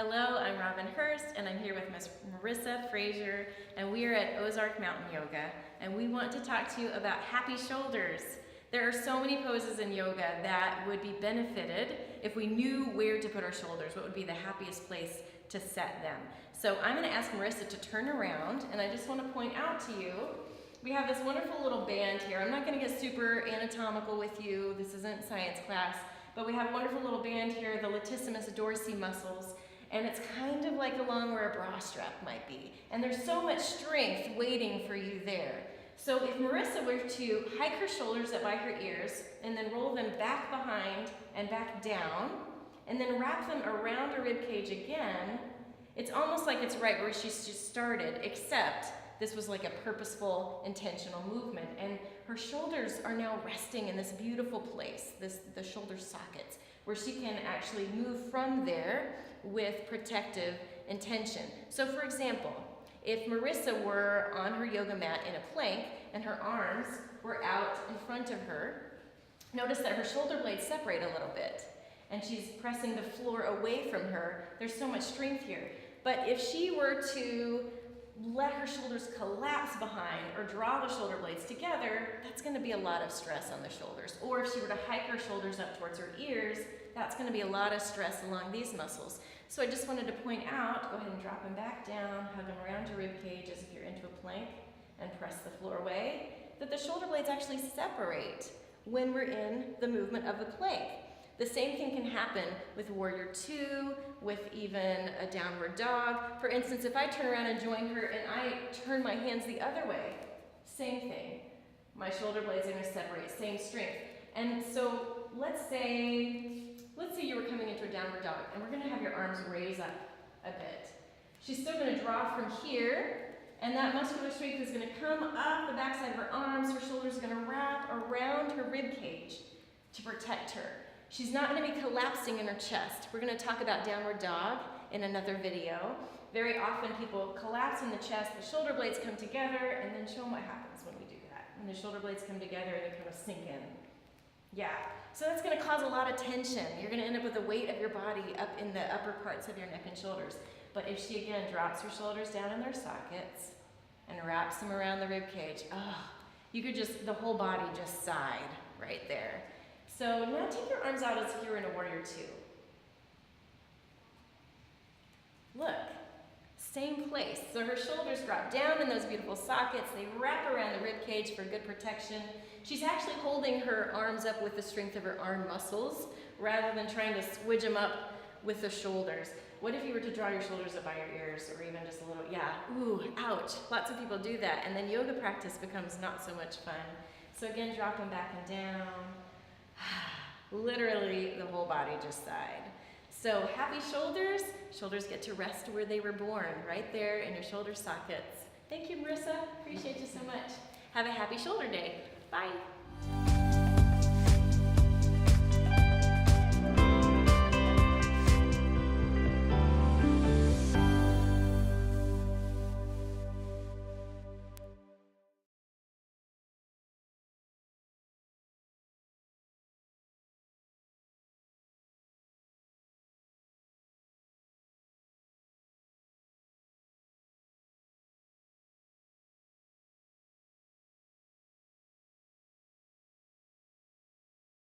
Hello, I'm Robyn Hurst, and I'm here with Miss Marisa Frazier, and we are at Ozark Mountain Yoga, and we want to talk to you about happy shoulders. There are so many poses in yoga that would be benefited if we knew where to put our shoulders, what would be the happiest place to set them. So I'm going to ask Marisa to turn around, and I just want to point out to you, we have this wonderful little band here. I'm not going to get super anatomical with you, this isn't science class, but we have a wonderful little band here, the latissimus dorsi muscles, and it's kind of like along where a bra strap might be. And there's so much strength waiting for you there. So if Marisa were to hike her shoulders up by her ears and then roll them back behind and back down, and then wrap them around her rib cage again, it's almost like it's right where she's just started, except this was like a purposeful, intentional movement. And her shoulders are now resting in this beautiful place, the shoulder sockets, where she can actually move from there with protective intention. So for example, if Marisa were on her yoga mat in a plank and her arms were out in front of her, notice that her shoulder blades separate a little bit and she's pressing the floor away from her. There's so much strength here. But if she were to let her shoulders collapse behind or draw the shoulder blades together, that's going to be a lot of stress on the shoulders. Or if she were to hike her shoulders up towards her ears, that's going to be a lot of stress along these muscles. So I just wanted to point out, go ahead and drop them back down, hug them around your rib cage as if you're into a plank, and press the floor away, that the shoulder blades actually separate when we're in the movement of the plank. The same thing can happen with Warrior Two, with even a downward dog. For instance, if I turn around and join her and I turn my hands the other way, same thing. My shoulder blades are going to separate, same strength. And so let's say you were coming into a downward dog, and we're going to have your arms raise up a bit. She's still going to draw from here, and that muscular strength is going to come up the backside of her arms. Her shoulders are going to wrap around her rib cage to protect her. She's not going to be collapsing in her chest. We're going to talk about downward dog in another video. Very often people collapse in the chest, the shoulder blades come together, and then show them what happens when we do that. When the shoulder blades come together and they kind of sink in. Yeah, so that's going to cause a lot of tension. You're going to end up with the weight of your body up in the upper parts of your neck and shoulders. But if she again drops her shoulders down in their sockets and wraps them around the rib cage, you could just, the whole body just sighed right there. So now take your arms out as if you were in a Warrior Two. Look, same place. So her shoulders drop down in those beautiful sockets. They wrap around the rib cage for good protection. She's actually holding her arms up with the strength of her arm muscles rather than trying to squidge them up with the shoulders. What if you were to draw your shoulders up by your ears or even just a little, ooh, ouch. Lots of people do that, and then yoga practice becomes not so much fun. So again, drop them back and down. Literally, the whole body just sighed. So happy shoulders. Shoulders get to rest where they were born, right there in your shoulder sockets. Thank you, Marisa. Appreciate you so much. Have a happy shoulder day. Bye.